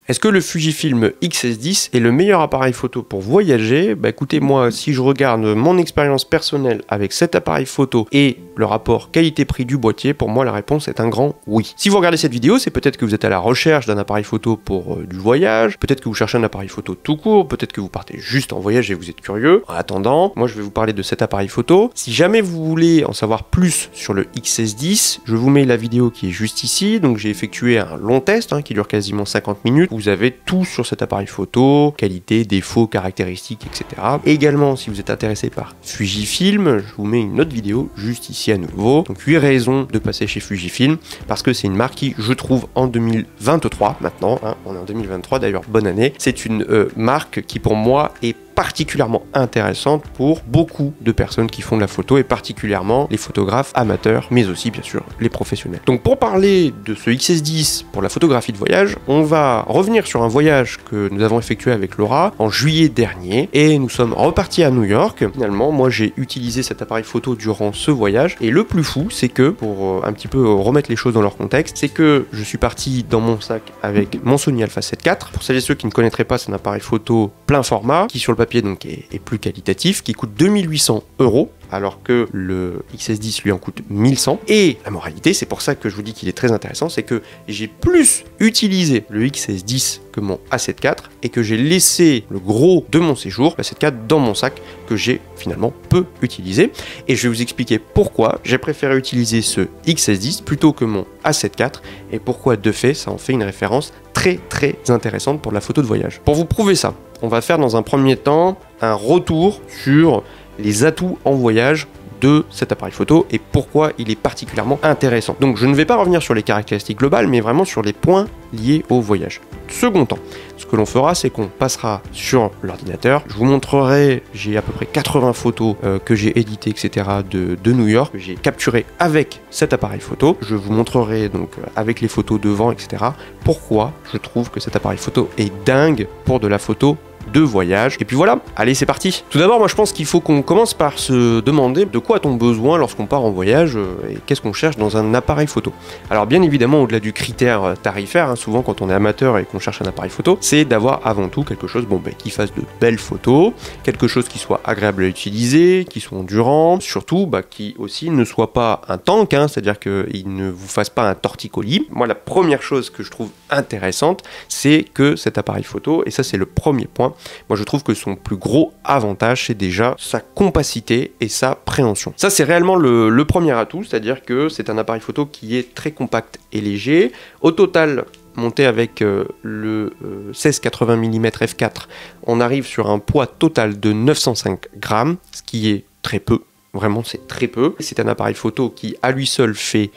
Est-ce que le Fujifilm X-S10 est le meilleur appareil photo pour voyager? Bah écoutez, moi, si je regarde mon expérience personnelle avec cet appareil photo et le rapport qualité-prix du boîtier, pour moi la réponse est un grand oui. Si vous regardez cette vidéo, c'est peut-être que vous êtes à la recherche d'un appareil photo pour du voyage, peut-être que vous cherchez un appareil photo tout court, peut-être que vous partez juste en voyage et vous êtes curieux. En attendant, moi je vais vous parler de cet appareil photo. Si jamais vous voulez en savoir plus sur le X-S10, je vous mets la vidéo qui est juste ici. Donc j'ai effectué un long test qui dure quasiment 50 minutes. Vous avez tout sur cet appareil photo, qualité, défauts, caractéristiques, etc. Et également, si vous êtes intéressé par Fujifilm, je vous mets une autre vidéo juste ici à nouveau. Donc 8 raisons de passer chez Fujifilm, parce que c'est une marque qui, je trouve, en 2023, maintenant, on est en 2023 d'ailleurs, bonne année, c'est une marque qui pour moi est particulièrement intéressante pour beaucoup de personnes qui font de la photo et particulièrement les photographes amateurs, mais aussi bien sûr les professionnels. Donc pour parler de ce XS10 pour la photographie de voyage, on va revenir sur un voyage que nous avons effectué avec Laura en juillet dernier et nous sommes repartis à New York. Finalement, moi j'ai utilisé cet appareil photo durant ce voyage et le plus fou, c'est que, pour un petit peu remettre les choses dans leur contexte, c'est que je suis parti dans mon sac avec mon Sony Alpha 7 IV. Pour celles et ceux qui ne connaîtraient pas, c'est un appareil photo plein format qui sur le papier donc est plus qualitatif, qui coûte 2800 €, alors que le XS10 lui en coûte 1100. Et la moralité, c'est pour ça que je vous dis qu'il est très intéressant, c'est que j'ai plus utilisé le XS10 que mon A7 IV et que j'ai laissé le gros de mon séjour, l'A7 IV, dans mon sac que j'ai finalement peu utilisé. Et je vais vous expliquer pourquoi j'ai préféré utiliser ce XS10 plutôt que mon A7 IV et pourquoi de fait ça en fait une référence très intéressante pour la photo de voyage. Pour vous prouver ça, on va faire dans un premier temps un retour sur les atouts en voyage de cet appareil photo et pourquoi il est particulièrement intéressant. Donc je ne vais pas revenir sur les caractéristiques globales, mais vraiment sur les points liés au voyage. Second temps, ce que l'on fera, c'est qu'on passera sur l'ordinateur. Je vous montrerai, j'ai à peu près 80 photos que j'ai éditées, etc. de New York, que j'ai capturées avec cet appareil photo. Je vous montrerai donc avec les photos devant, etc. pourquoi je trouve que cet appareil photo est dingue pour de la photo de voyage. Et puis voilà, allez, c'est parti. Tout d'abord, moi je pense qu'il faut qu'on commence par se demander de quoi a-t-on besoin lorsqu'on part en voyage et qu'est-ce qu'on cherche dans un appareil photo. Alors bien évidemment, au-delà du critère tarifaire, souvent quand on est amateur et qu'on cherche un appareil photo, c'est d'avoir avant tout quelque chose qui fasse de belles photos, quelque chose qui soit agréable à utiliser, qui soit endurant, surtout qui aussi ne soit pas un tank, c'est-à-dire qu'il ne vous fasse pas un torticolis. Moi, la première chose que je trouve intéressante, c'est que cet appareil photo, et ça c'est le premier point, moi je trouve que son plus gros avantage, c'est déjà sa compacité et sa préhension. Ça c'est réellement le premier atout, c'est-à-dire que c'est un appareil photo qui est très compact et léger. Au total, monté avec le 16-80 mm f4, on arrive sur un poids total de 905 grammes, ce qui est très peu. Vraiment, c'est très peu. C'est un appareil photo qui, à lui seul, fait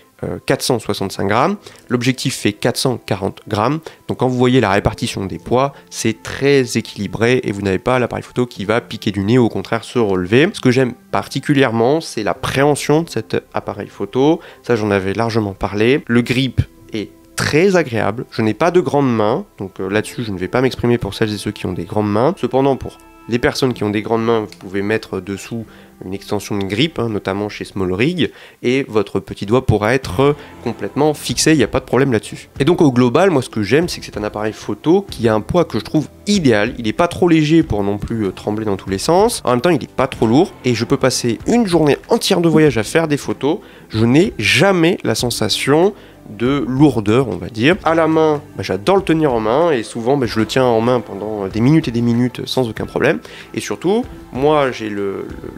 465 grammes. L'objectif fait 440 grammes. Donc, quand vous voyez la répartition des poids, c'est très équilibré et vous n'avez pas l'appareil photo qui va piquer du nez ou au contraire se relever. Ce que j'aime particulièrement, c'est la préhension de cet appareil photo. Ça, j'en avais largement parlé. Le grip est très agréable. Je n'ai pas de grandes mains, donc là-dessus, je ne vais pas m'exprimer pour celles et ceux qui ont des grandes mains. Cependant, pour les personnes qui ont des grandes mains, vous pouvez mettre dessous une extension de grip, notamment chez Small Rig, et votre petit doigt pourra être complètement fixé, il n'y a pas de problème là-dessus. Et donc au global, moi ce que j'aime, c'est que c'est un appareil photo qui a un poids que je trouve idéal. Il n'est pas trop léger pour non plus trembler dans tous les sens, en même temps il n'est pas trop lourd, et je peux passer une journée entière de voyage à faire des photos, je n'ai jamais la sensation de lourdeur, on va dire. À la main, j'adore le tenir en main et souvent je le tiens en main pendant des minutes et des minutes sans aucun problème. Et surtout, moi j'ai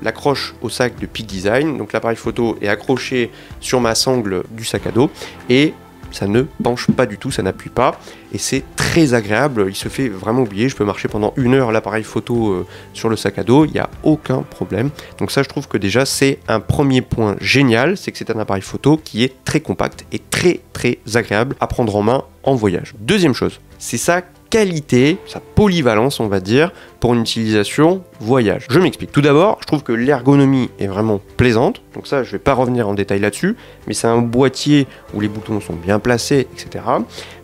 l'accroche au sac de Peak Design, donc l'appareil photo est accroché sur ma sangle du sac à dos et ça ne penche pas du tout, ça n'appuie pas et c'est très agréable, il se fait vraiment oublier. Je peux marcher pendant 1 heure l'appareil photo sur le sac à dos, il n'y a aucun problème. Donc ça, je trouve que déjà c'est un premier point génial, c'est que c'est un appareil photo qui est très compact et très agréable à prendre en main en voyage. Deuxième chose, c'est sa qualité, sa polyvalence on va dire, pour une utilisation voyage. Je m'explique. Tout d'abord, je trouve que l'ergonomie est vraiment plaisante, donc ça je vais pas revenir en détail là-dessus, mais c'est un boîtier où les boutons sont bien placés, etc.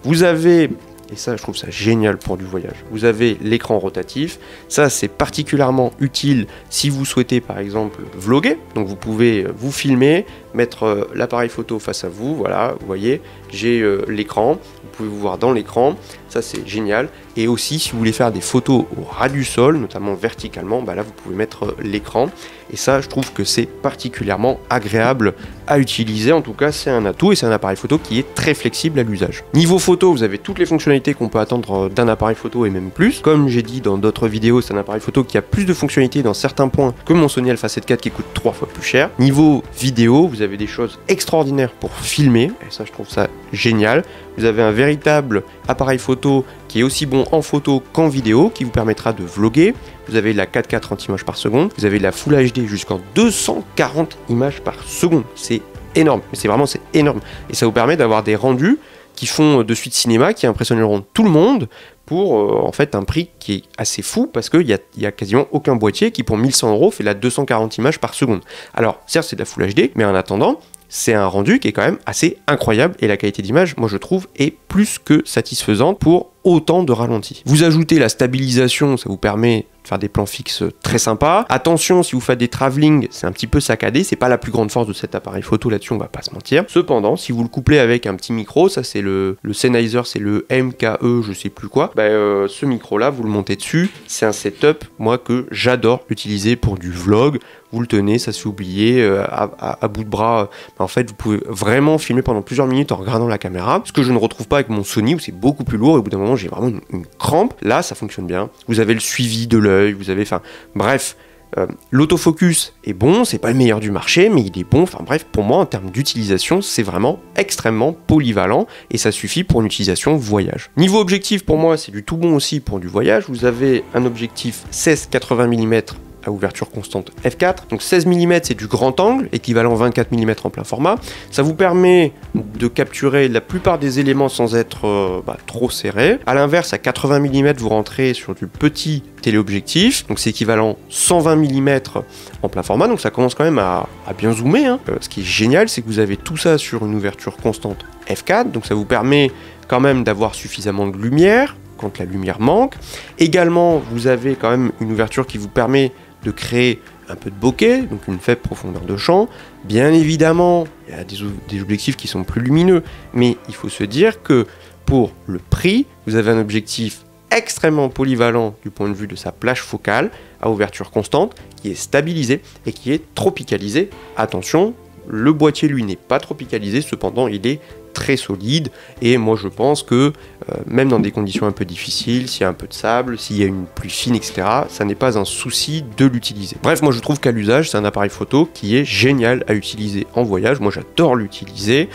Vous avez, et ça je trouve ça génial pour du voyage, vous avez l'écran rotatif, ça c'est particulièrement utile si vous souhaitez par exemple vlogger, donc vous pouvez vous filmer, mettre l'appareil photo face à vous, voilà, vous voyez, j'ai l'écran, vous pouvez vous voir dans l'écran, ça c'est génial. Et aussi, si vous voulez faire des photos au ras du sol, notamment verticalement, bah là vous pouvez mettre l'écran. Et ça, je trouve que c'est particulièrement agréable à utiliser. En tout cas, c'est un atout et c'est un appareil photo qui est très flexible à l'usage. Niveau photo, vous avez toutes les fonctionnalités qu'on peut attendre d'un appareil photo et même plus. Comme j'ai dit dans d'autres vidéos, c'est un appareil photo qui a plus de fonctionnalités dans certains points que mon Sony Alpha 7 IV qui coûte 3 fois plus cher. Niveau vidéo, vous avez des choses extraordinaires pour filmer. Et ça, je trouve ça génial. Vous avez un véritable appareil photo qui est aussi bon en photo qu'en vidéo, qui vous permettra de vlogger. Vous avez la 4K 30 images par seconde, vous avez la Full HD jusqu'en 240 images par seconde. C'est énorme, mais c'est énorme. Et ça vous permet d'avoir des rendus qui font de suite cinéma, qui impressionneront tout le monde pour en fait un prix qui est assez fou parce qu'il y a quasiment aucun boîtier qui pour 1100 € fait la 240 images par seconde. Alors certes c'est de la Full HD, mais en attendant, c'est un rendu qui est quand même assez incroyable et la qualité d'image, moi je trouve, est plus que satisfaisante pour autant de ralentis. Vous ajoutez la stabilisation, ça vous permet de faire des plans fixes très sympas. Attention, si vous faites des travelling, c'est un petit peu saccadé, c'est pas la plus grande force de cet appareil photo là-dessus, on va pas se mentir. Cependant, si vous le couplez avec un petit micro, ça c'est le Sennheiser, c'est le MKE, je sais plus quoi, ce micro là, vous le montez dessus, c'est un setup, moi, que j'adore utiliser pour du vlog. Vous le tenez, ça se fait oublier, à bout de bras, en fait vous pouvez vraiment filmer pendant plusieurs minutes en regardant la caméra, ce que je ne retrouve pas avec mon Sony où c'est beaucoup plus lourd et au bout d'un moment j'ai vraiment une crampe. Là ça fonctionne bien, vous avez le suivi de l'œil, vous avez, enfin bref, l'autofocus est bon, c'est pas le meilleur du marché mais il est bon, enfin bref, pour moi en termes d'utilisation c'est vraiment extrêmement polyvalent et ça suffit pour une utilisation voyage. Niveau objectif, pour moi c'est du tout bon aussi pour du voyage. Vous avez un objectif 16-80 mm à ouverture constante f4, donc 16 mm c'est du grand angle, équivalent 24 mm en plein format. Ça vous permet de capturer la plupart des éléments sans être trop serré. A l'inverse, à 80 mm vous rentrez sur du petit téléobjectif, donc c'est équivalent 120 mm en plein format, donc ça commence quand même à bien zoomer, hein. Ce qui est génial, c'est que vous avez tout ça sur une ouverture constante f4, donc ça vous permet quand même d'avoir suffisamment de lumière quand la lumière manque. Également, vous avez quand même une ouverture qui vous permet de créer un peu de bokeh, donc une faible profondeur de champ. Bien évidemment, il y a des objectifs qui sont plus lumineux, mais il faut se dire que pour le prix, vous avez un objectif extrêmement polyvalent du point de vue de sa plage focale, à ouverture constante, qui est stabilisé et qui est tropicalisé. Attention, le boîtier lui n'est pas tropicalisé, cependant il est très solide et moi je pense que même dans des conditions un peu difficiles, s'il y a un peu de sable, s'il y a une pluie fine, etc., ça n'est pas un souci de l'utiliser. Bref, moi je trouve qu'à l'usage c'est un appareil photo qui est génial à utiliser en voyage. Moi j'adore l'utiliser.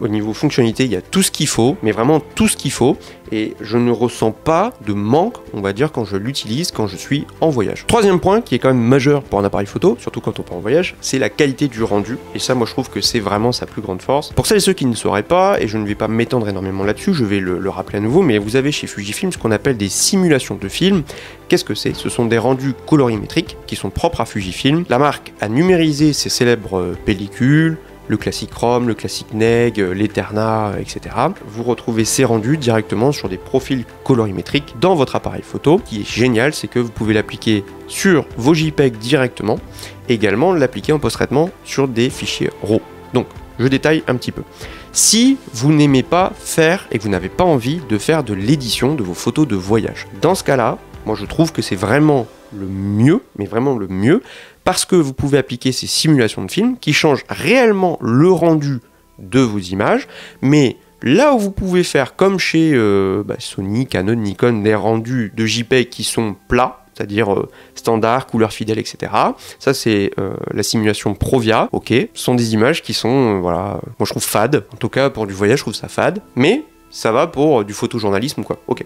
Au niveau fonctionnalité, il y a tout ce qu'il faut, mais vraiment tout ce qu'il faut, et je ne ressens pas de manque, on va dire, quand je l'utilise, quand je suis en voyage. Troisième point qui est quand même majeur pour un appareil photo, surtout quand on part en voyage, c'est la qualité du rendu, et ça moi je trouve que c'est vraiment sa plus grande force. Pour celles et ceux qui ne sauraient pas, et je ne vais pas m'étendre énormément là-dessus, je vais le rappeler à nouveau, mais vous avez chez Fujifilm ce qu'on appelle des simulations de films. Qu'est-ce que c'est? Ce sont des rendus colorimétriques qui sont propres à Fujifilm. La marque a numérisé ses célèbres pellicules, le classique Chrome, le classique Neg, l'Eterna, etc. Vous retrouvez ces rendus directement sur des profils colorimétriques dans votre appareil photo. Ce qui est génial, c'est que vous pouvez l'appliquer sur vos JPEG directement, et également l'appliquer en post-traitement sur des fichiers RAW. Donc, je détaille un petit peu. Si vous n'aimez pas faire et que vous n'avez pas envie de faire de l'édition de vos photos de voyage, dans ce cas-là, moi je trouve que c'est vraiment le mieux, mais vraiment le mieux, parce que vous pouvez appliquer ces simulations de films qui changent réellement le rendu de vos images, mais là où vous pouvez faire comme chez Sony, Canon, Nikon, des rendus de JPEG qui sont plats, c'est-à-dire standard, couleur fidèle, etc. Ça, c'est la simulation Provia. Ok, ce sont des images qui sont, moi je trouve fades. En tout cas, pour du voyage, je trouve ça fade. Mais ça va pour du photojournalisme, quoi. Ok.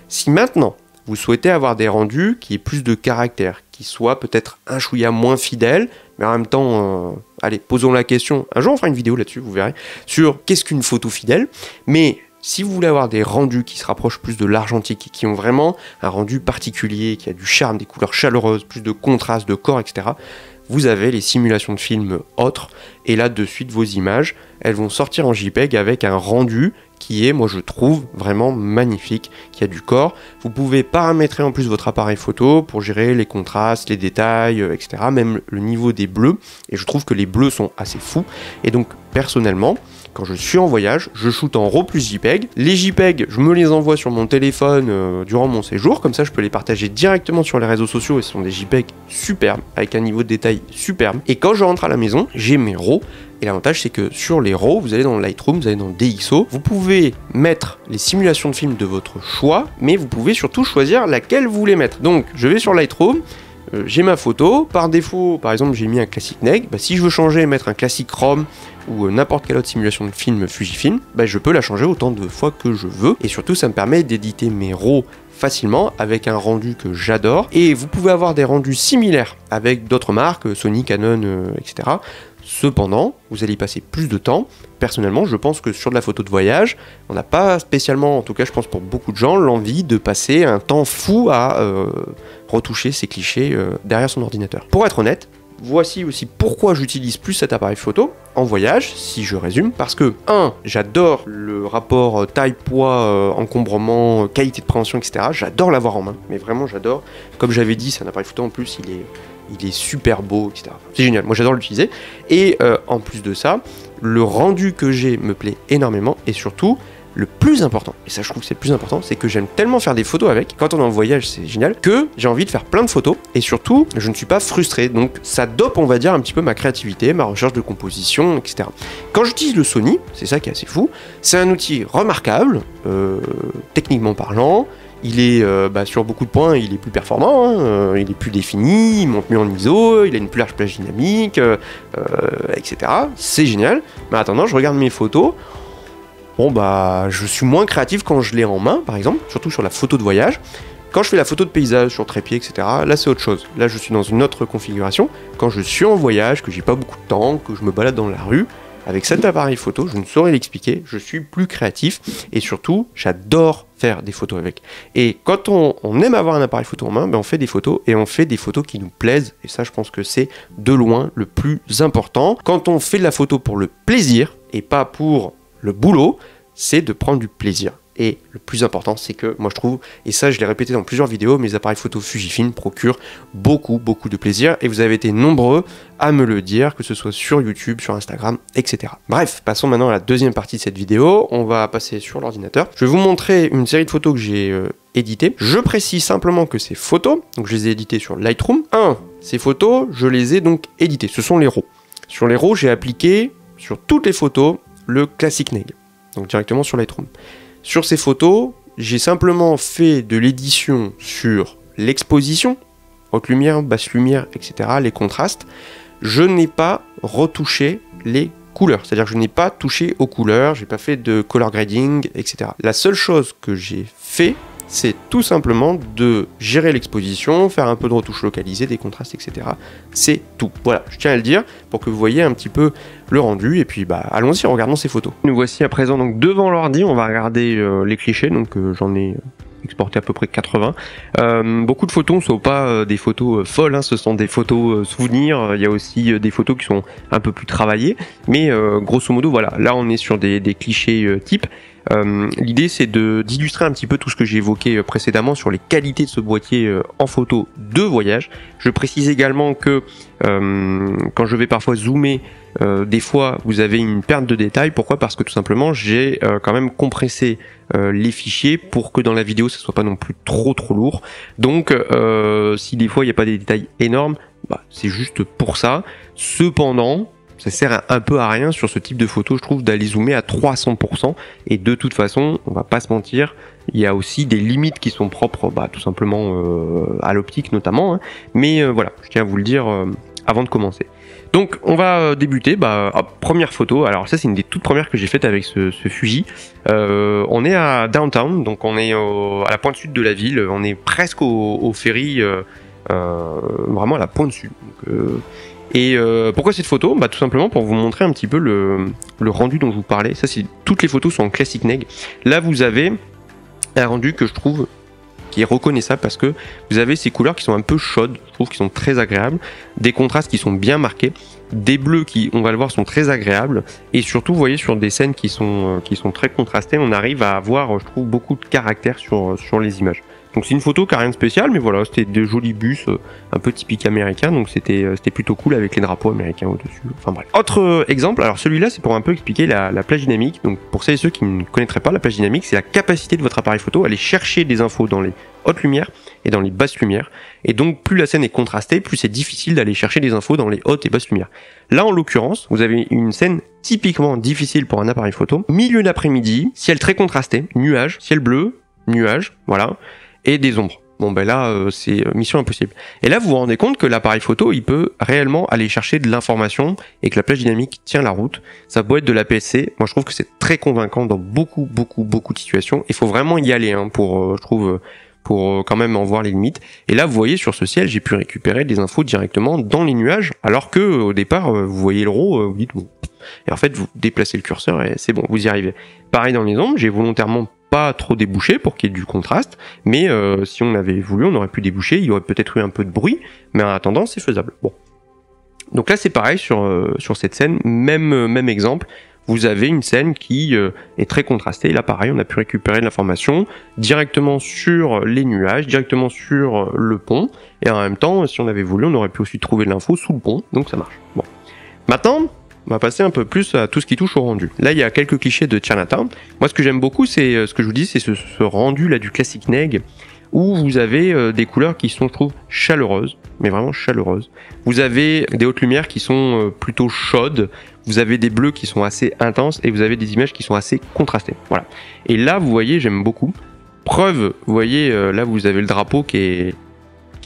Si maintenant, vous souhaitez avoir des rendus qui aient plus de caractère, qui soient peut-être un chouïa moins fidèles, mais en même temps, allez, posons la question. Un jour, on fera une vidéo là-dessus, vous verrez, sur qu'est-ce qu'une photo fidèle. Mais si vous voulez avoir des rendus qui se rapprochent plus de l'argentique, qui ont vraiment un rendu particulier, qui a du charme, des couleurs chaleureuses, plus de contraste, de corps, etc., vous avez les simulations de films autres, et là de suite vos images, elles vont sortir en JPEG avec un rendu qui est, moi je trouve, vraiment magnifique, qui a du corps. Vous pouvez paramétrer en plus votre appareil photo pour gérer les contrastes, les détails, etc. Même le niveau des bleus, et je trouve que les bleus sont assez fous. Et donc, personnellement, quand je suis en voyage, je shoot en RAW plus JPEG. Les JPEG, je me les envoie sur mon téléphone durant mon séjour, comme ça je peux les partager directement sur les réseaux sociaux, et ce sont des JPEG superbes, avec un niveau de détail superbe. Et quand je rentre à la maison, j'ai mes RAW. Et l'avantage, c'est que sur les RAW, vous allez dans le Lightroom, vous allez dans le DxO, vous pouvez mettre les simulations de films de votre choix, mais vous pouvez surtout choisir laquelle vous voulez mettre. Donc, je vais sur Lightroom, j'ai ma photo, par défaut, par exemple, j'ai mis un classique neg, si je veux changer et mettre un classique ROM ou n'importe quelle autre simulation de film Fujifilm, je peux la changer autant de fois que je veux, et surtout, ça me permet d'éditer mes RAW facilement avec un rendu que j'adore, et vous pouvez avoir des rendus similaires avec d'autres marques, Sony, Canon, etc. Cependant, vous allez y passer plus de temps. Personnellement, je pense que sur de la photo de voyage, on n'a pas spécialement, en tout cas je pense pour beaucoup de gens, l'envie de passer un temps fou à retoucher ces clichés derrière son ordinateur. Pour être honnête, voici aussi pourquoi j'utilise plus cet appareil photo en voyage, si je résume, parce que 1. J'adore le rapport taille-poids, encombrement, qualité de préhension, etc. J'adore l'avoir en main, mais vraiment j'adore. Comme j'avais dit, c'est un appareil photo en plus, il est super beau, etc. C'est génial, moi j'adore l'utiliser. Et en plus de ça, le rendu que j'ai me plaît énormément, et surtout, le plus important, et ça je trouve que c'est le plus important, c'est que j'aime tellement faire des photos avec, quand on est en voyage c'est génial, que j'ai envie de faire plein de photos, et surtout, je ne suis pas frustré, donc ça dope on va dire un petit peu ma créativité, ma recherche de composition, etc. Quand j'utilise le Sony, c'est ça qui est assez fou, c'est un outil remarquable, techniquement parlant. Il est sur beaucoup de points, il est plus performant, il est plus défini, il monte mieux en ISO, il a une plus large plage dynamique, etc. C'est génial. Mais en attendant, je regarde mes photos. Bon je suis moins créatif quand je l'ai en main, par exemple, surtout sur la photo de voyage. Quand je fais la photo de paysage sur trépied, etc., là c'est autre chose. Là je suis dans une autre configuration. Quand je suis en voyage, que j'ai pas beaucoup de temps, que je me balade dans la rue, avec cet appareil photo, je ne saurais l'expliquer, je suis plus créatif et surtout, j'adore faire des photos avec. Et quand on aime avoir un appareil photo en main, on fait des photos et on fait des photos qui nous plaisent. Et ça, je pense que c'est de loin le plus important. Quand on fait de la photo pour le plaisir et pas pour le boulot, c'est de prendre du plaisir. Et le plus important, c'est que, moi je trouve, et ça je l'ai répété dans plusieurs vidéos, mes appareils photo Fujifilm procurent beaucoup de plaisir, et vous avez été nombreux à me le dire, que ce soit sur YouTube, sur Instagram, etc. Bref, passons maintenant à la deuxième partie de cette vidéo, on va passer sur l'ordinateur. Je vais vous montrer une série de photos que j'ai éditées. Je précise simplement que ces photos, donc je les ai éditées sur Lightroom. Ces photos, je les ai donc éditées, ce sont les RAW. Sur les RAW, j'ai appliqué, sur toutes les photos, le Classic Neg, donc directement sur Lightroom. Sur ces photos, j'ai simplement fait de l'édition sur l'exposition, haute lumière, basse lumière, etc., les contrastes. Je n'ai pas retouché les couleurs, c'est-à-dire que je n'ai pas touché aux couleurs, j'ai pas fait de color grading, etc. La seule chose que j'ai fait, c'est tout simplement de gérer l'exposition, faire un peu de retouche localisée, des contrastes, etc. C'est tout. Voilà, je tiens à le dire pour que vous voyez un petit peu le rendu. Et puis, allons-y, regardons ces photos. Nous voici à présent donc devant l'ordi. On va regarder les clichés. Donc, j'en ai exporté à peu près 80. Beaucoup de photos ne sont pas des photos folles, ce sont des photos souvenirs. Il y a aussi des photos qui sont un peu plus travaillées. Mais grosso modo, voilà, là on est sur des clichés types. L'idée c'est d'illustrer un petit peu tout ce que j'ai évoqué précédemment sur les qualités de ce boîtier en photo de voyage. Je précise également que quand je vais parfois zoomer, des fois vous avez une perte de détails. Pourquoi? Parce que tout simplement j'ai quand même compressé les fichiers pour que dans la vidéo ça soit pas non plus trop lourd. Donc si des fois il n'y a pas des détails énormes, c'est juste pour ça. Cependant, ça sert un peu à rien sur ce type de photo, je trouve, d'aller zoomer à 300%. Et de toute façon, on va pas se mentir, il y a aussi des limites qui sont propres, tout simplement à l'optique notamment. Hein. Mais voilà, je tiens à vous le dire avant de commencer. Donc on va débuter, première photo. Alors ça c'est une des toutes premières que j'ai faites avec ce Fuji. On est à Downtown, donc on est à la pointe sud de la ville, on est presque au ferry, vraiment à la pointe sud. Donc, et pourquoi cette photo? Tout simplement pour vous montrer un petit peu le rendu dont je vous parlais. Ça, c'est toutes les photos sont en Classic Neg. Là, vous avez un rendu que je trouve qui qui est reconnaissable parce que vous avez ces couleurs qui sont un peu chaudes, je trouve qu'ils sont très agréables, des contrastes qui sont bien marqués, des bleus qui, on va le voir, sont très agréables, et surtout, vous voyez, sur des scènes qui sont très contrastées, on arrive à avoir, je trouve, beaucoup de caractère sur les images. Donc c'est une photo qui n'a rien de spécial, mais voilà, c'était des jolis bus un peu typiques américains, donc c'était plutôt cool avec les drapeaux américains au-dessus. Enfin bref. Autre exemple, alors celui-là c'est pour un peu expliquer la plage dynamique. Donc pour celles et ceux qui ne connaîtraient pas, la plage dynamique, c'est la capacité de votre appareil photo à aller chercher des infos dans les hautes lumières et dans les basses lumières. Et donc plus la scène est contrastée, plus c'est difficile d'aller chercher des infos dans les hautes et basses lumières. Là en l'occurrence, vous avez une scène typiquement difficile pour un appareil photo. Milieu d'après-midi, ciel très contrasté, nuages, ciel bleu, nuages, voilà. Et des ombres. Bon ben là, c'est mission impossible. Et là, vous vous rendez compte que l'appareil photo, il peut réellement aller chercher de l'information et que la plage dynamique tient la route. Ça peut être de l'APS-C. Moi, je trouve que c'est très convaincant dans beaucoup de situations. Il faut vraiment y aller pour, je trouve, pour quand même en voir les limites. Et là, vous voyez, sur ce ciel, j'ai pu récupérer des infos directement dans les nuages, alors que au départ, vous voyez le RAW, vous dites bon. Et en fait, vous déplacez le curseur et c'est bon, vous y arrivez. Pareil dans les ombres, j'ai volontairement pas trop débouché pour qu'il y ait du contraste, mais si on avait voulu, on aurait pu déboucher, il y aurait peut-être eu un peu de bruit, mais en attendant, c'est faisable. Bon. Donc là, c'est pareil sur cette scène, même exemple, vous avez une scène qui est très contrastée, là pareil, on a pu récupérer de l'information directement sur les nuages, directement sur le pont, et en même temps, si on avait voulu, on aurait pu aussi trouver de l'info sous le pont, donc ça marche. Bon. Maintenant, on va passer un peu plus à tout ce qui touche au rendu. Là, il y a quelques clichés de Chinatown. Moi, ce que j'aime beaucoup, c'est ce que je vous dis, c'est ce rendu là du classique neg, où vous avez des couleurs qui sont, je trouve, chaleureuses, mais vraiment chaleureuses. Vous avez des hautes lumières qui sont plutôt chaudes, vous avez des bleus qui sont assez intenses, et vous avez des images qui sont assez contrastées. Voilà. Et là, vous voyez, j'aime beaucoup. Preuve, vous voyez, là, vous avez le drapeau qui est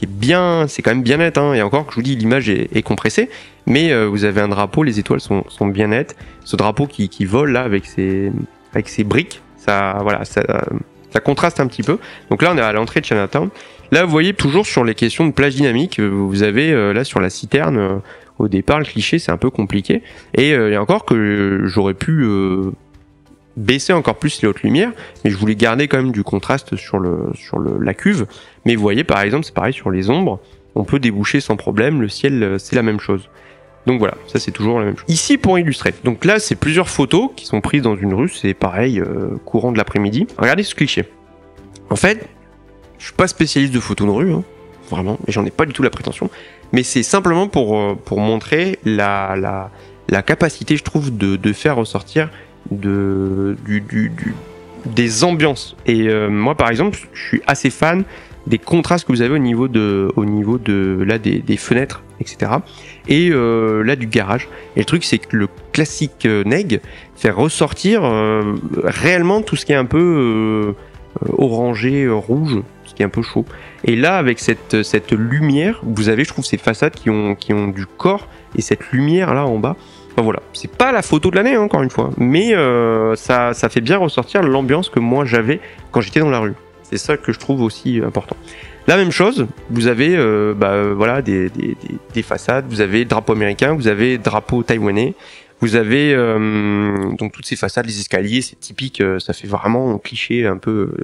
bien, c'est quand même bien net, hein. Et encore que je vous dis, l'image est compressée, mais vous avez un drapeau, les étoiles sont bien nettes. Ce drapeau qui vole là avec ses briques, ça contraste un petit peu. Donc là, on est à l'entrée de Chinatown. Là, vous voyez toujours sur les questions de plage dynamique, vous avez là sur la citerne, au départ, le cliché c'est un peu compliqué. Et encore que j'aurais pu baisser encore plus les hautes lumières, mais je voulais garder quand même du contraste sur la cuve. Mais vous voyez, par exemple, c'est pareil sur les ombres, on peut déboucher sans problème, le ciel, c'est la même chose. Donc voilà, ça c'est toujours la même chose. Ici, pour illustrer, donc là, c'est plusieurs photos qui sont prises dans une rue, c'est pareil, courant de l'après-midi. Regardez ce cliché. En fait, je suis pas spécialiste de photos de rue, hein, vraiment, et j'en ai pas du tout la prétention, mais c'est simplement pour montrer la capacité, je trouve, de faire ressortir des ambiances. Et moi par exemple, je suis assez fan des contrastes que vous avez au niveau de là des fenêtres, etc. Et là du garage. Et le truc c'est que le classique neg fait ressortir réellement tout ce qui est un peu orangé, rouge, ce qui est un peu chaud. Et là avec cette lumière, vous avez, je trouve, ces façades qui ont du corps, et cette lumière là en bas. Enfin, voilà, c'est pas la photo de l'année, hein, encore une fois, mais ça fait bien ressortir l'ambiance que moi j'avais quand j'étais dans la rue. C'est ça que je trouve aussi important. La même chose, vous avez voilà, des façades, vous avez drapeau américain, vous avez drapeau taïwanais, vous avez donc toutes ces façades, les escaliers, c'est typique, ça fait vraiment un cliché un peu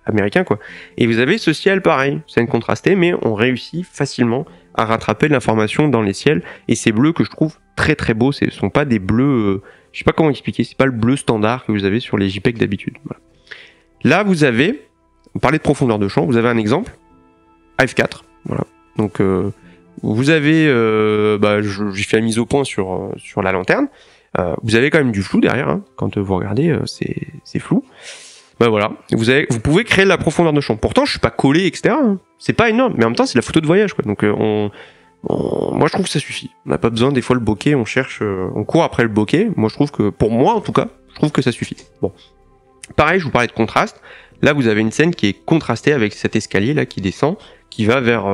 américain, quoi. Et vous avez ce ciel pareil, scène contrastée, mais on réussit facilement à rattraper l'information dans les ciels, et ces bleus que je trouve très très beaux, ce sont pas des bleus, je sais pas comment expliquer, c'est pas le bleu standard que vous avez sur les JPEG d'habitude. Voilà. Là vous avez, on parlait de profondeur de champ, vous avez un exemple, F4, voilà. Donc vous avez, j'ai fait la mise au point sur la lanterne, vous avez quand même du flou derrière, hein. Quand vous regardez, c'est flou. Ben voilà, vous pouvez créer de la profondeur de champ. Pourtant, je suis pas collé, etc. C'est pas énorme, mais en même temps, c'est la photo de voyage, quoi. Donc, moi, je trouve que ça suffit. On n'a pas besoin, des fois, le bokeh, on court après le bokeh. Moi, je trouve que, pour moi, en tout cas, je trouve que ça suffit. Bon. Pareil, je vous parlais de contraste. Là, vous avez une scène qui est contrastée avec cet escalier, là, qui descend, qui va vers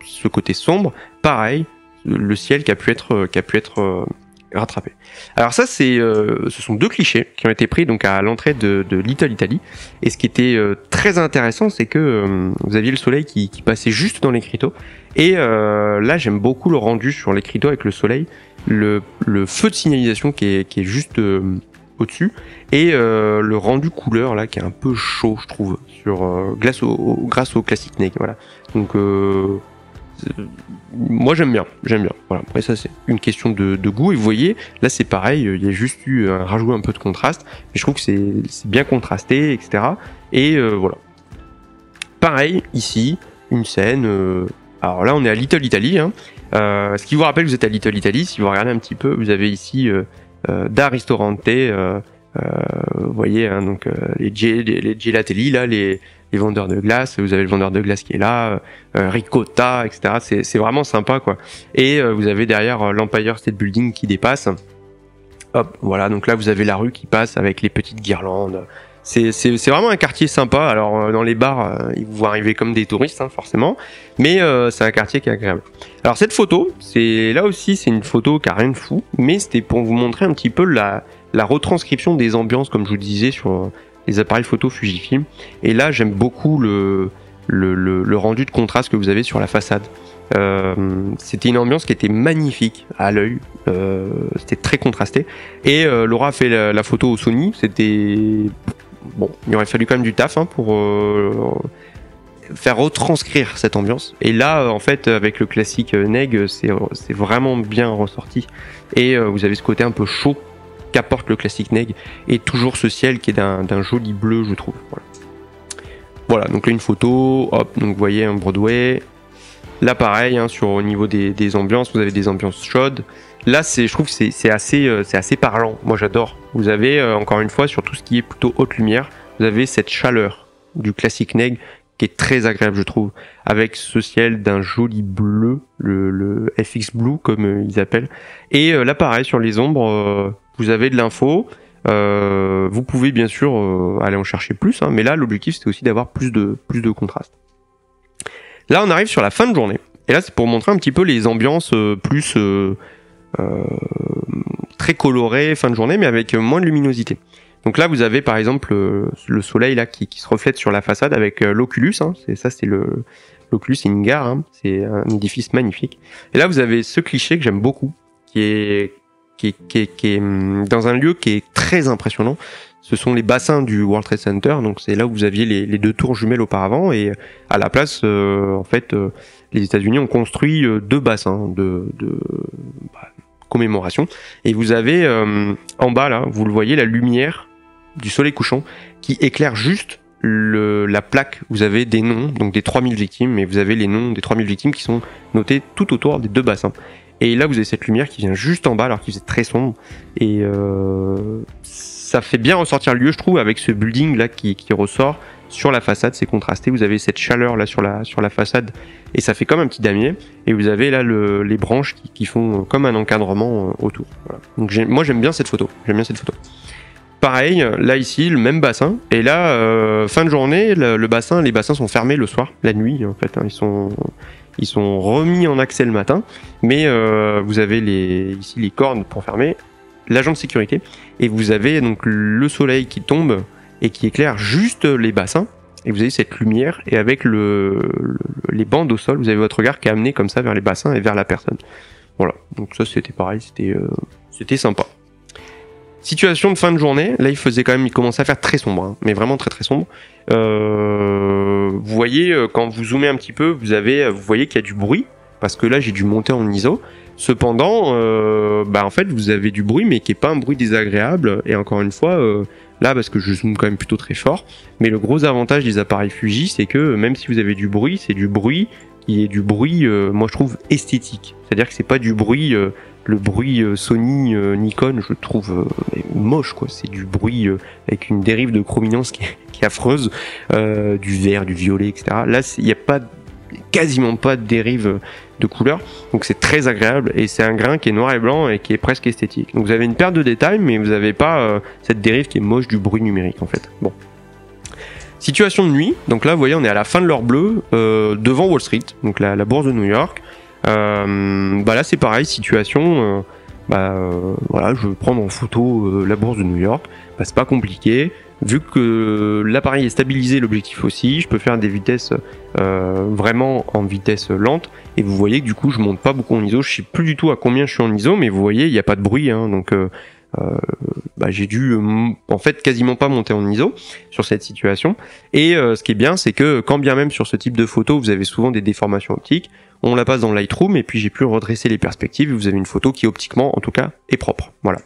ce côté sombre. Pareil, le ciel qui a pu être rattrapé. Alors ça, ce sont deux clichés qui ont été pris donc à l'entrée de Little Italy. Et ce qui était très intéressant, c'est que vous aviez le soleil qui passait juste dans l'écriteau. Et là, j'aime beaucoup le rendu sur l'écriteau avec le soleil, le feu de signalisation qui est juste au-dessus, et le rendu couleur là qui est un peu chaud, je trouve, grâce au Classic Neg. Voilà. Donc moi j'aime bien. Voilà. Après ça c'est une question de goût, et vous voyez là c'est pareil, il y a juste eu un rajout un peu de contraste, mais je trouve que c'est bien contrasté, etc. Et voilà. Pareil ici, une scène. Alors là on est à Little Italy. Hein. Ce qui vous rappelle que vous êtes à Little Italy, si vous regardez un petit peu, vous avez ici Da Ristorante. Vous voyez, hein, donc les gelatelli là, les vendeurs de glace, vous avez le vendeur de glace qui est là, ricotta, etc. C'est vraiment sympa quoi. Et vous avez derrière l'Empire State Building qui dépasse. Hop, voilà, donc là vous avez la rue qui passe avec les petites guirlandes. C'est vraiment un quartier sympa. Alors dans les bars, ils vous voient arriver comme des touristes, hein, forcément, mais c'est un quartier qui est agréable. Alors cette photo, là aussi c'est une photo qui a rien de fou, mais c'était pour vous montrer un petit peu la retranscription des ambiances, comme je vous disais, sur les appareils photo Fujifilm. Et là, j'aime beaucoup le rendu de contraste que vous avez sur la façade. C'était une ambiance qui était magnifique à l'œil. C'était très contrasté. Et Laura a fait la photo au Sony. C'était... Bon, il aurait fallu quand même du taf pour faire retranscrire cette ambiance. Et là, en fait, avec le classique Neg, c'est vraiment bien ressorti. Et vous avez ce côté un peu chaud qu'apporte le classique Neg, et toujours ce ciel qui est d'un joli bleu, je trouve. Voilà, donc là une photo, hop, donc vous voyez un Broadway. Là pareil, hein, au niveau des ambiances, vous avez des ambiances chaudes. Là je trouve que c'est assez parlant, moi j'adore. Vous avez encore une fois, sur tout ce qui est plutôt haute lumière, vous avez cette chaleur du classique Neg qui est très agréable, je trouve, avec ce ciel d'un joli bleu, le FX Blue comme ils appellent. Et là pareil, sur les ombres, vous avez de l'info. Vous pouvez bien sûr aller en chercher plus, hein, mais là l'objectif c'était aussi d'avoir plus de contraste. Là on arrive sur la fin de journée, et là c'est pour montrer un petit peu les ambiances plus très colorées fin de journée, mais avec moins de luminosité. Donc là vous avez par exemple le soleil là qui se reflète sur la façade avec l'Oculus, hein, c'est l'Oculus, c'est une gare, hein, c'est un édifice magnifique. Et là vous avez ce cliché que j'aime beaucoup, qui est dans un lieu qui est très impressionnant. Ce sont les bassins du World Trade Center, donc c'est là où vous aviez les deux tours jumelles auparavant, et à la place, en fait, les États-Unis ont construit deux bassins de commémoration, et vous avez en bas là, vous le voyez, la lumière du soleil couchant qui éclaire juste la plaque. Vous avez des noms, donc des 3000 victimes, mais vous avez les noms des 3000 victimes qui sont notés tout autour des deux bassins. Et là, vous avez cette lumière qui vient juste en bas, alors qu'il faisait très sombre. Et ça fait bien ressortir le lieu, je trouve, avec ce building là qui ressort sur la façade. C'est contrasté. Vous avez cette chaleur là sur la façade, et ça fait comme un petit damier. Et vous avez là les branches qui font comme un encadrement autour. Voilà. Donc moi, j'aime bien cette photo. Pareil, là ici, le même bassin. Et là, fin de journée, les bassins sont fermés le soir, la nuit en fait. Hein, ils sont remis en accès le matin, mais vous avez ici les cornes pour fermer, l'agent de sécurité, et vous avez donc le soleil qui tombe et qui éclaire juste les bassins, et vous avez cette lumière, et avec les bandes au sol, vous avez votre regard qui est amené comme ça vers les bassins et vers la personne. Voilà, donc ça c'était pareil, c'était sympa. Situation de fin de journée, là il commençait à faire très sombre, hein, mais vraiment très très sombre. Vous voyez, quand vous zoomez un petit peu, vous voyez qu'il y a du bruit, parce que là j'ai dû monter en ISO. Cependant, en fait vous avez du bruit, mais qui est pas un bruit désagréable. Et encore une fois, là parce que je zoome quand même plutôt très fort, mais le gros avantage des appareils Fuji, c'est que même si vous avez du bruit, c'est du bruit qui est du bruit, moi je trouve esthétique. C'est-à-dire que c'est pas du bruit, le bruit Sony, Nikon, je trouve moche quoi. C'est du bruit avec une dérive de chrominance qui est affreuse, du vert, du violet, etc. Là, il n'y a quasiment pas de dérive de couleur, donc c'est très agréable, et c'est un grain qui est noir et blanc et qui est presque esthétique. Donc vous avez une perte de détails, mais vous n'avez pas cette dérive qui est moche du bruit numérique en fait. Bon. Situation de nuit, donc là vous voyez on est à la fin de l'heure bleue, devant Wall Street, donc la bourse de New York. Là c'est pareil, situation, voilà, je veux prendre en photo la bourse de New York, c'est pas compliqué, vu que l'appareil est stabilisé, l'objectif aussi, je peux faire des vitesses vraiment en vitesse lente, et vous voyez que du coup je monte pas beaucoup en ISO, je sais plus du tout à combien je suis en ISO, mais vous voyez il n'y a pas de bruit, hein, donc j'ai dû en fait quasiment pas monter en ISO sur cette situation. Et ce qui est bien, c'est que quand bien même sur ce type de photo, vous avez souvent des déformations optiques, on la passe dans Lightroom et puis j'ai pu redresser les perspectives et vous avez une photo qui optiquement, en tout cas, est propre. Voilà.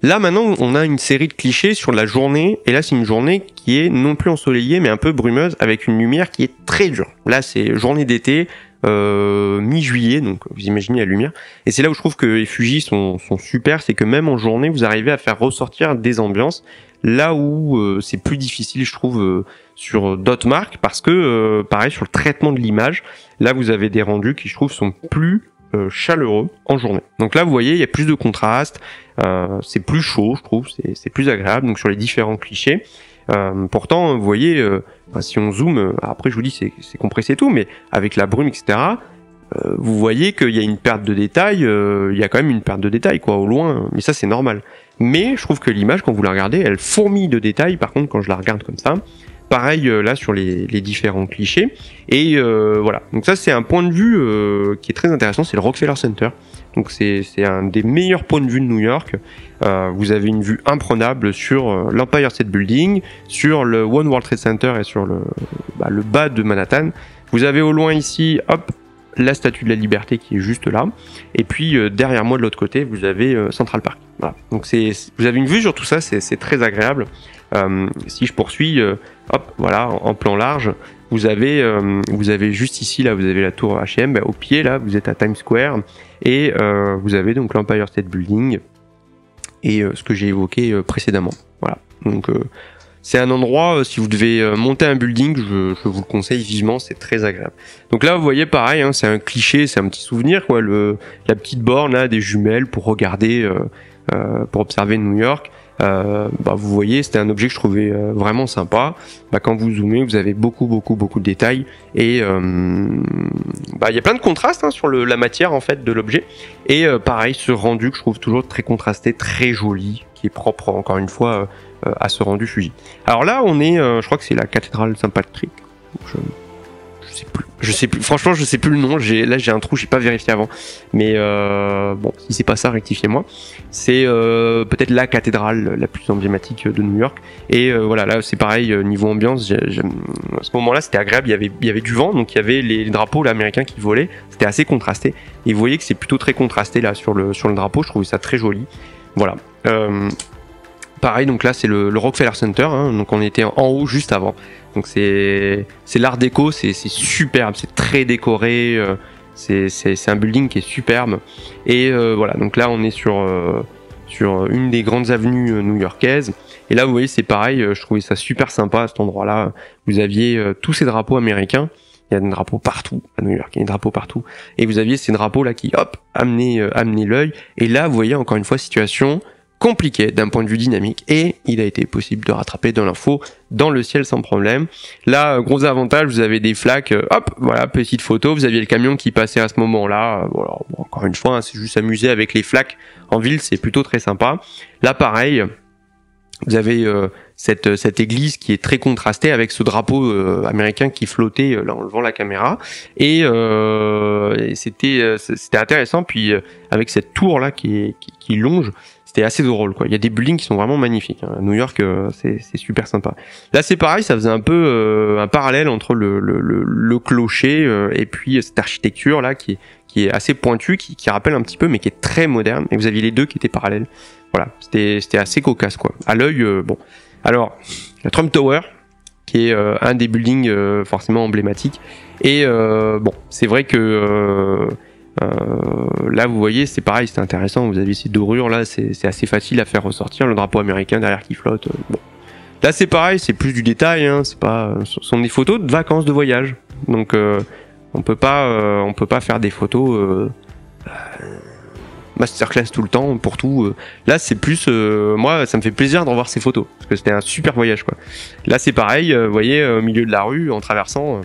Là maintenant, on a une série de clichés sur la journée, et là c'est une journée qui est non plus ensoleillée mais un peu brumeuse avec une lumière qui est très dure. Là c'est journée d'été, mi-juillet, donc vous imaginez la lumière. Et c'est là où je trouve que les Fuji sont super, c'est que même en journée, vous arrivez à faire ressortir des ambiances, là où c'est plus difficile, je trouve, sur d'autres marques, parce que, pareil, sur le traitement de l'image, là vous avez des rendus qui, je trouve, sont plus chaleureux en journée. Donc là, vous voyez, il y a plus de contraste, c'est plus chaud, je trouve, c'est plus agréable, donc sur les différents clichés. Pourtant, vous voyez, si on zoome, après je vous dis c'est compressé tout, mais avec la brume, etc., vous voyez qu'il y a une perte de détail, il y a quand même une perte de détail, quoi, au loin, mais ça c'est normal. Mais je trouve que l'image, quand vous la regardez, elle fourmille de détails, par contre, quand je la regarde comme ça. Pareil là sur les différents clichés. Et voilà, donc ça c'est un point de vue qui est très intéressant, c'est le Rockefeller Center. Donc c'est un des meilleurs points de vue de New York. Vous avez une vue imprenable sur l'Empire State Building, sur le One World Trade Center et sur le bas de Manhattan. Vous avez au loin ici, hop, la Statue de la Liberté qui est juste là. Et puis derrière moi de l'autre côté, vous avez Central Park. Voilà. Donc vous avez une vue sur tout ça, c'est très agréable. Si je poursuis, hop, voilà, en plan large, vous avez juste ici, là, vous avez la tour H&M, au pied, là, vous êtes à Times Square, et vous avez donc l'Empire State Building, et ce que j'ai évoqué précédemment. Voilà, donc c'est un endroit, si vous devez monter un building, je vous le conseille vivement, c'est très agréable. Donc là, vous voyez, pareil, hein, c'est un cliché, c'est un petit souvenir, quoi, la petite borne, là, des jumelles pour regarder, pour observer New York. Vous voyez, c'était un objet que je trouvais vraiment sympa. Quand vous zoomez, vous avez beaucoup de détails et il y a plein de contrastes sur la matière en fait de l'objet. Et pareil, ce rendu que je trouve toujours très contrasté, très joli, qui est propre encore une fois à ce rendu Fuji. Alors là, on est, je crois que c'est la cathédrale Saint-Patrick. Je sais plus, franchement je sais plus le nom, là j'ai un trou, j'ai pas vérifié avant, mais bon, si c'est pas ça, rectifiez-moi. C'est peut-être la cathédrale la plus emblématique de New York, et voilà, là c'est pareil, niveau ambiance, à ce moment-là c'était agréable, il y avait du vent, donc il y avait les drapeaux là, américains qui volaient, c'était assez contrasté, et vous voyez que c'est plutôt très contrasté là sur le drapeau, je trouvais ça très joli, voilà. Pareil, donc là c'est le Rockefeller Center, hein, donc on était en haut juste avant. Donc c'est l'art déco, c'est superbe, c'est très décoré, c'est un building qui est superbe. Et voilà, donc là on est sur une des grandes avenues new-yorkaises. Et là vous voyez c'est pareil, je trouvais ça super sympa à cet endroit-là. Vous aviez tous ces drapeaux américains. Il y a des drapeaux partout à New York, il y a des drapeaux partout. Et vous aviez ces drapeaux là qui hop amenaient l'œil. Et là vous voyez encore une fois situation compliqué d'un point de vue dynamique, et il a été possible de rattraper de l'info dans le ciel sans problème. Là, gros avantage, vous avez des flaques, hop, voilà, petite photo, vous aviez le camion qui passait à ce moment-là, voilà, bon, encore une fois, c'est juste amusé avec les flaques en ville, c'est plutôt très sympa. Là, pareil, vous avez cette église qui est très contrastée avec ce drapeau américain qui flottait là en levant la caméra, et c'était intéressant, puis avec cette tour là qui longe, c'était assez drôle, quoi. Il y a des buildings qui sont vraiment magnifiques. À New York, c'est super sympa. Là, c'est pareil, ça faisait un peu un parallèle entre le clocher et puis cette architecture là qui est assez pointue, qui rappelle un petit peu, mais qui est très moderne. Et vous aviez les deux qui étaient parallèles. Voilà, c'était assez cocasse, quoi. À l'œil, bon. Alors, la Trump Tower, qui est un des buildings forcément emblématiques. Et bon, c'est vrai que là vous voyez c'est pareil, c'est intéressant, vous avez ces dorures là, c'est assez facile à faire ressortir, le drapeau américain derrière qui flotte, bon. Là c'est pareil, c'est plus du détail, hein, c'est pas, ce sont des photos de vacances, de voyage, donc on peut pas faire des photos masterclass tout le temps pour tout. Là c'est plus, moi ça me fait plaisir de revoir ces photos, parce que c'était un super voyage, quoi. Là c'est pareil, vous voyez, au milieu de la rue, en traversant,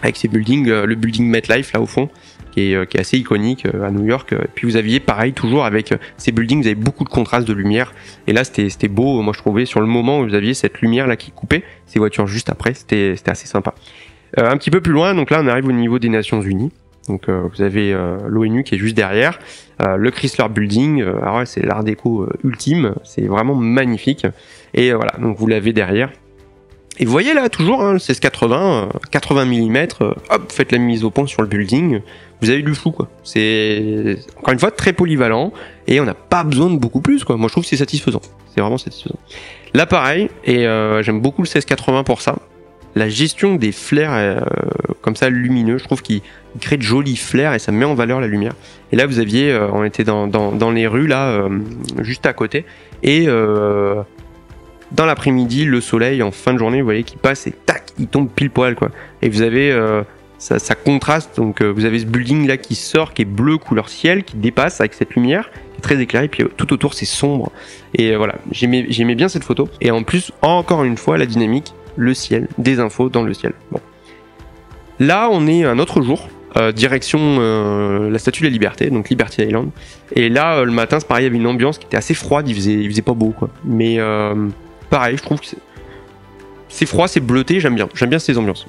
avec ces buildings, le building MetLife là au fond, qui est assez iconique à New York. Et puis vous aviez pareil toujours avec ces buildings, vous avez beaucoup de contraste de lumière, et là c'était beau, moi je trouvais, sur le moment où vous aviez cette lumière là qui coupait ces voitures juste après, c'était assez sympa. Un petit peu plus loin, donc là on arrive au niveau des Nations Unies, Donc vous avez l'ONU qui est juste derrière, le Chrysler Building, alors ouais, c'est l'art déco ultime, c'est vraiment magnifique. Et voilà, donc vous l'avez derrière. Et vous voyez là, toujours, hein, le 1680, 80 mm, hop, faites la mise au point sur le building, vous avez du flou, quoi. C'est, encore une fois, très polyvalent, et on n'a pas besoin de beaucoup plus, quoi. Moi, je trouve que c'est satisfaisant. C'est vraiment satisfaisant. Là, pareil, et j'aime beaucoup le 1680 pour ça. La gestion des flares, comme ça, lumineux, je trouve qu'il crée de jolis flares, et ça met en valeur la lumière. Et là, vous aviez, on était dans les rues, là, juste à côté, et... dans l'après-midi, le soleil en fin de journée, vous voyez qu'il passe et tac, il tombe pile poil, quoi. Et vous avez ça contraste, donc vous avez ce building là qui sort, qui est bleu couleur ciel, qui dépasse avec cette lumière, qui est très éclairée, puis tout autour c'est sombre. Et voilà, j'aimais bien cette photo. Et en plus, encore une fois, la dynamique, le ciel, des infos dans le ciel. Bon. Là, on est un autre jour. Direction la Statue de la Liberté, donc Liberty Island. Et là, le matin, c'est pareil, il y avait une ambiance qui était assez froide, il faisait pas beau, quoi. Mais pareil, je trouve que c'est froid, c'est bleuté, j'aime bien ces ambiances.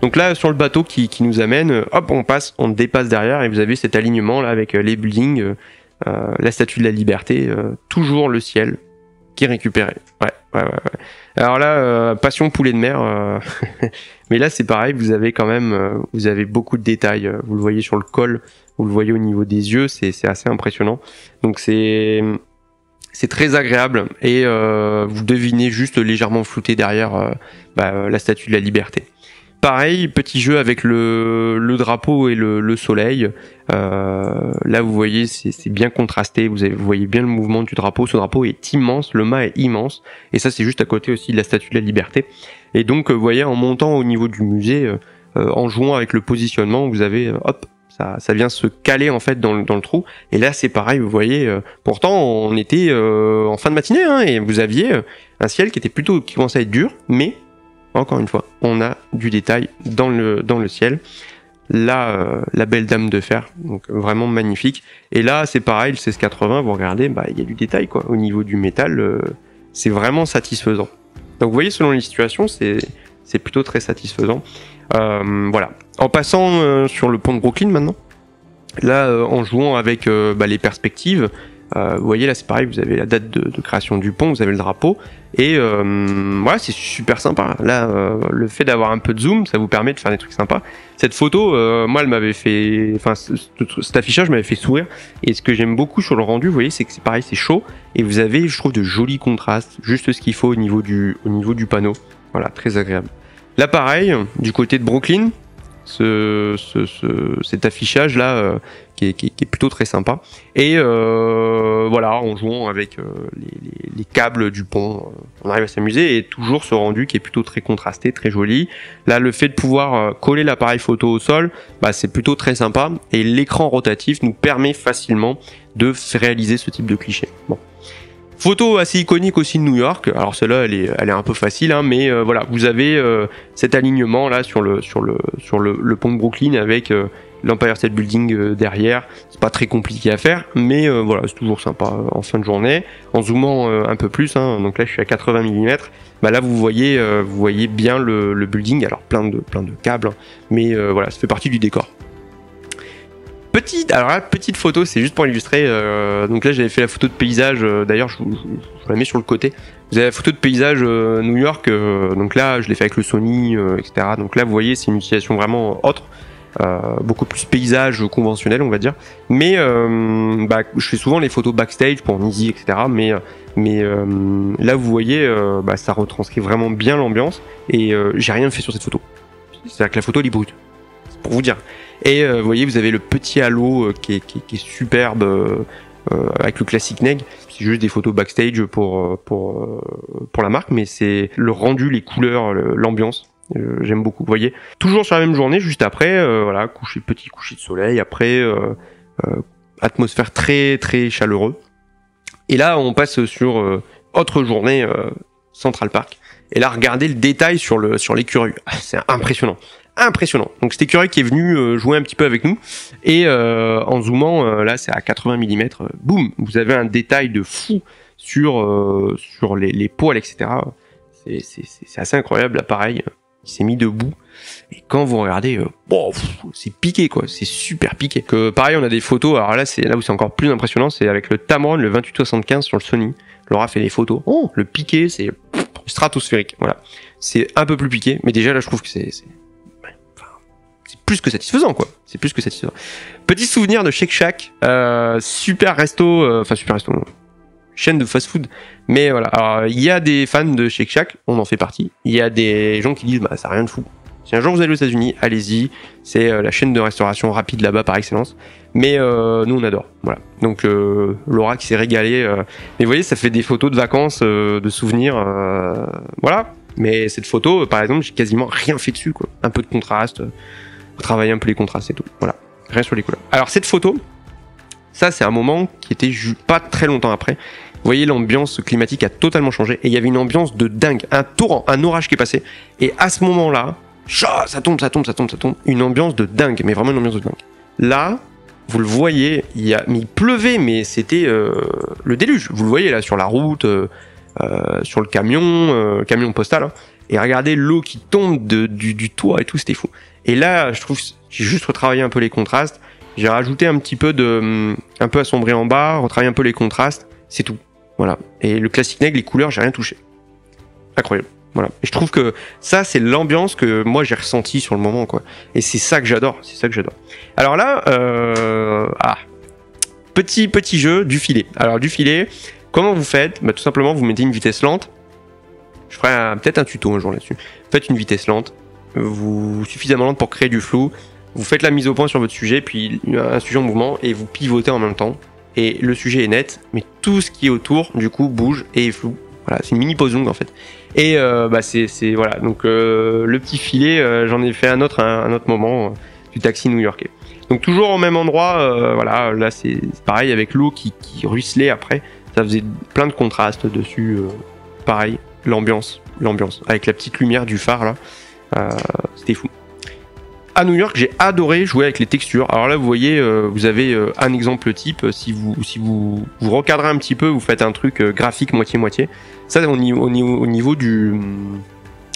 Donc là, sur le bateau qui nous amène, hop, on dépasse derrière et vous avez cet alignement là avec les buildings, la Statue de la Liberté, toujours le ciel qui est récupéré. Ouais. Alors là, passion poulet de mer, mais là c'est pareil, vous avez quand même, vous avez beaucoup de détails. Vous le voyez sur le col, vous le voyez au niveau des yeux, c'est assez impressionnant. Donc c'est très agréable et vous devinez juste légèrement flouté derrière la Statue de la Liberté. Pareil, petit jeu avec le drapeau et le soleil. Là, vous voyez, c'est bien contrasté. Vous voyez bien le mouvement du drapeau. Ce drapeau est immense, le mât est immense. Et ça, c'est juste à côté aussi de la Statue de la Liberté. Et donc, vous voyez, en montant au niveau du musée, en jouant avec le positionnement, vous avez, hop, ça vient se caler en fait dans le trou. Et là, c'est pareil, vous voyez. Pourtant, on était en fin de matinée, hein, et vous aviez un ciel qui commençait à être dur, mais encore une fois, on a du détail dans le ciel. Là, la belle dame de fer, donc vraiment magnifique. Et là, c'est pareil, le 1680, vous regardez, il y a du détail, quoi. Au niveau du métal, c'est vraiment satisfaisant. Donc vous voyez, selon les situations, c'est plutôt très satisfaisant. Voilà. En passant sur le pont de Brooklyn maintenant, là, en jouant avec les perspectives, vous voyez là c'est pareil, vous avez la date de création du pont, vous avez le drapeau, et voilà, c'est super sympa. Là, le fait d'avoir un peu de zoom, ça vous permet de faire des trucs sympas. Cette photo, moi, elle m'avait fait, enfin, cet affichage m'avait fait sourire. Et ce que j'aime beaucoup sur le rendu, vous voyez, c'est que c'est pareil, c'est chaud, et vous avez, je trouve, de jolis contrastes, juste ce qu'il faut au niveau du panneau. Voilà, très agréable. Là, pareil, du côté de Brooklyn, cet affichage là qui est plutôt très sympa, et voilà, en jouant avec les câbles du pont, on arrive à s'amuser, et toujours ce rendu qui est plutôt très contrasté, très joli. Là, le fait de pouvoir coller l'appareil photo au sol, c'est plutôt très sympa, et l'écran rotatif nous permet facilement de réaliser ce type de cliché. Bon. Photo assez iconique aussi de New York. Alors celle-là, elle est un peu facile, hein, mais voilà, vous avez cet alignement là sur le pont de Brooklyn avec l'Empire State Building derrière. C'est pas très compliqué à faire, mais voilà, c'est toujours sympa en fin de journée. En zoomant un peu plus, hein, donc là je suis à 80 mm. Là vous voyez bien le building. Alors plein de câbles, hein, mais voilà, ça fait partie du décor. Petite photo, c'est juste pour illustrer. Donc là, j'avais fait la photo de paysage. D'ailleurs, je la mets sur le côté. Vous avez la photo de paysage New York. Donc là, je l'ai fait avec le Sony, etc. Donc là, vous voyez, c'est une utilisation vraiment autre. Beaucoup plus paysage conventionnel, on va dire. Mais je fais souvent les photos backstage pour Nisi, etc. Mais là, vous voyez, ça retranscrit vraiment bien l'ambiance. Et j'ai rien fait sur cette photo. C'est-à-dire que la photo, elle est brute. C'est pour vous dire. Et vous voyez, vous avez le petit halo qui est superbe avec le classique neg. C'est juste des photos backstage pour la marque, mais c'est le rendu, les couleurs, l'ambiance. J'aime beaucoup. Vous voyez, toujours sur la même journée, juste après, voilà, petit coucher de soleil. Après, atmosphère très très chaleureux. Et là, on passe sur autre journée, Central Park. Et là, regardez le détail sur l'écureuil. C'est impressionnant. Donc cet écureuil qui est venu jouer un petit peu avec nous, et en zoomant, là c'est à 80 mm, boum, vous avez un détail de fou sur les poils, etc. C'est assez incroyable, là pareil. il s'est mis debout. Et quand vous regardez, c'est piqué quoi, c'est super piqué. Que pareil, on a des photos. Alors là, c'est là où c'est encore plus impressionnant, c'est avec le Tamron, le 2875 sur le Sony. Laura fait des photos. Oh, le piqué, c'est stratosphérique. Voilà, c'est un peu plus piqué, mais déjà là, je trouve que c'est plus que satisfaisant quoi. C'est plus que satisfaisant. Petit souvenir de Shake Shack, super resto, super resto. Chaîne de fast-food, mais voilà. Alors, il y a des fans de Shake Shack, on en fait partie. Il y a des gens qui disent, bah, ça n'a rien de fou. Si un jour vous allez aux États-Unis, allez-y. C'est la chaîne de restauration rapide là-bas par excellence. Mais nous, on adore. Voilà. Donc, Laura qui s'est régalée. Mais vous voyez, ça fait des photos de vacances, de souvenirs. Voilà. Mais cette photo, par exemple, j'ai quasiment rien fait dessus, quoi. Un peu de contraste. Travailler un peu les contrastes et tout. Voilà. Rien sur les couleurs. Alors, cette photo, ça, c'est un moment qui était pas très longtemps après. Vous voyez, l'ambiance climatique a totalement changé et il y avait une ambiance de dingue, un torrent, un orage qui est passé. Et à ce moment-là, ça tombe. Une ambiance de dingue, mais vraiment une ambiance de dingue. Là, vous le voyez, mais il pleuvait, mais c'était le déluge. Vous le voyez là sur la route, sur le camion postal. Hein. Et regardez l'eau qui tombe du toit et tout, c'était fou. Et là, je trouve, j'ai juste retravaillé un peu les contrastes. J'ai rajouté un petit peu un peu assombri en bas, retravaillé un peu les contrastes, c'est tout. Voilà. Et le Classic Neg, les couleurs, j'ai rien touché. Incroyable. Voilà. Et je trouve que ça, c'est l'ambiance que moi j'ai ressenti sur le moment, quoi. Et c'est ça que j'adore. C'est ça que j'adore. Alors là, petit jeu du filet. Alors du filet, comment vous faites? Bah, tout simplement, vous mettez une vitesse lente. Je ferai peut-être un tuto un jour là-dessus. Faites une vitesse lente, suffisamment lente pour créer du flou. Vous faites la mise au point sur votre sujet, puis un sujet en mouvement, et vous pivotez en même temps. Et le sujet est net, mais tout ce qui est autour, du coup, bouge et est flou. Voilà, c'est une mini pose longue en fait. Et c'est voilà. Donc le petit filet, j'en ai fait un autre moment du taxi new-yorkais. Donc toujours au même endroit. Voilà, là c'est pareil avec l'eau qui ruisselait après. Ça faisait plein de contrastes dessus. Pareil, l'ambiance, avec la petite lumière du phare là. C'était fou. À New York, j'ai adoré jouer avec les textures. Alors là, vous voyez, vous avez un exemple type. Si vous recadrez un petit peu, vous faites un truc graphique moitié-moitié. Ça, au niveau du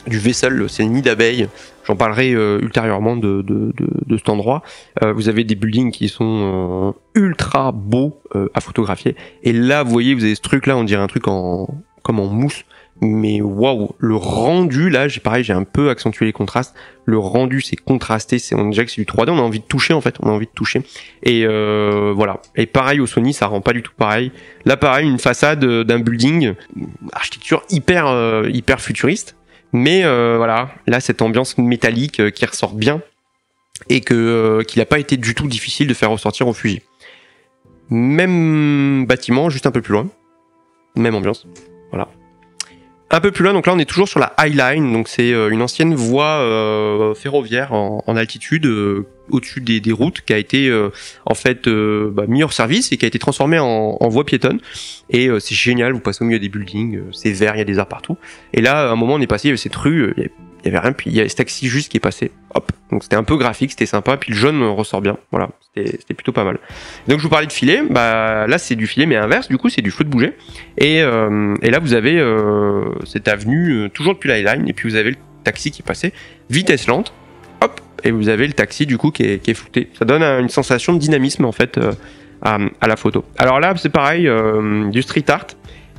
vaisselle, c'est le nid d'abeilles. J'en parlerai ultérieurement de cet endroit. Vous avez des buildings qui sont ultra beaux à photographier. Et là, vous voyez, vous avez ce truc-là, on dirait un truc comme en mousse. Mais waouh, le rendu là, j'ai un peu accentué les contrastes. Le rendu c'est contrasté, on dirait que c'est du 3D, on a envie de toucher en fait, Et voilà. Et pareil au Sony, ça rend pas du tout pareil. Là pareil, une façade d'un building, architecture hyper futuriste. Mais voilà, là cette ambiance métallique qui ressort bien et qu'il n'a pas été du tout difficile de faire ressortir au Fuji. Même bâtiment, juste un peu plus loin, même ambiance. Voilà. Un peu plus loin, donc là on est toujours sur la High Line, donc c'est une ancienne voie ferroviaire en altitude au-dessus des routes qui a été en fait mis hors service et qui a été transformée en voie piétonne. Et c'est génial, vous passez au milieu des buildings, c'est vert, il y a des arbres partout. Et là, à un moment on est passé, il y avait cette rue, il y avait rien, puis il y a ce taxi juste qui est passé, hop. Donc c'était un peu graphique, c'était sympa, puis le jaune ressort bien, voilà, c'était plutôt pas mal. Donc je vous parlais de filet, bah là c'est du filet mais inverse, du coup c'est du flou de bouger. Et là vous avez cette avenue toujours depuis la Highline, et puis vous avez le taxi qui est passé, vitesse lente, hop, et vous avez le taxi du coup qui est flouté. Ça donne une sensation de dynamisme en fait à la photo. Alors là c'est pareil, du street art.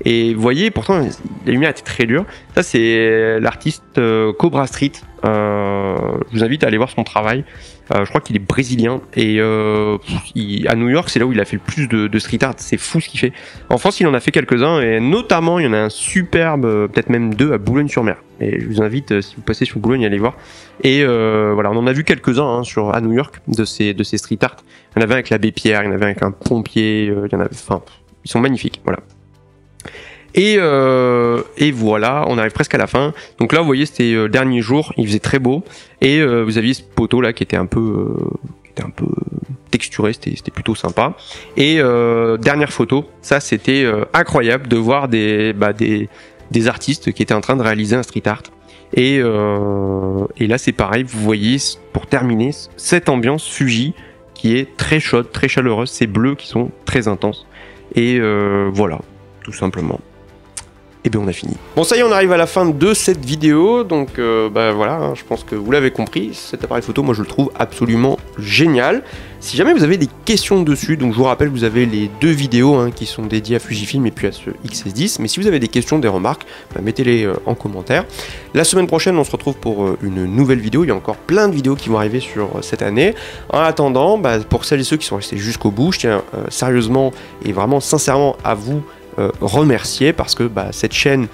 Et vous voyez, pourtant, la lumière était très dure. Ça, c'est l'artiste Cobra Street. Je vous invite à aller voir son travail. Je crois qu'il est brésilien. Et à New York, c'est là où il a fait le plus de street art. C'est fou ce qu'il fait. En France, il en a fait quelques-uns. Et notamment, il y en a un superbe, peut-être même deux, à Boulogne-sur-Mer. Et je vous invite, si vous passez sur Boulogne, à aller voir. Et voilà, on en a vu quelques-uns à New York, de ces street art. Il y en avait avec l'abbé Pierre, il y en avait avec un pompier. Il y en avait, enfin, ils sont magnifiques. Voilà. Et voilà, on arrive presque à la fin. Donc là, vous voyez, c'était le dernier jour, il faisait très beau. Et vous aviez ce poteau là qui était un peu texturé, c'était plutôt sympa. Et dernière photo, ça c'était incroyable de voir des artistes qui étaient en train de réaliser un street art. Et là, c'est pareil, vous voyez, pour terminer, cette ambiance Fuji qui est très chaude, très chaleureuse, ces bleus qui sont très intenses. Et voilà, tout simplement. et bien on a fini. Bon ça y est, on arrive à la fin de cette vidéo, donc voilà, hein, je pense que vous l'avez compris, cet appareil photo, moi je le trouve absolument génial. Si jamais vous avez des questions dessus, donc je vous rappelle, vous avez les 2 vidéos hein, qui sont dédiées à Fujifilm et puis à ce XS10, mais si vous avez des questions, des remarques, mettez-les en commentaire. La semaine prochaine, on se retrouve pour une nouvelle vidéo, il y a encore plein de vidéos qui vont arriver sur cette année. En attendant, pour celles et ceux qui sont restés jusqu'au bout, je tiens sérieusement et vraiment sincèrement à vous remercier parce que cette chaîne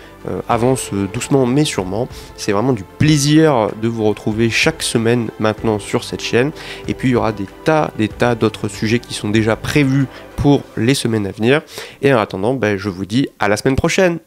avance doucement mais sûrement. C'est vraiment du plaisir de vous retrouver chaque semaine maintenant sur cette chaîne, et puis il y aura des tas d'autres sujets qui sont déjà prévus pour les semaines à venir, et en attendant je vous dis à la semaine prochaine.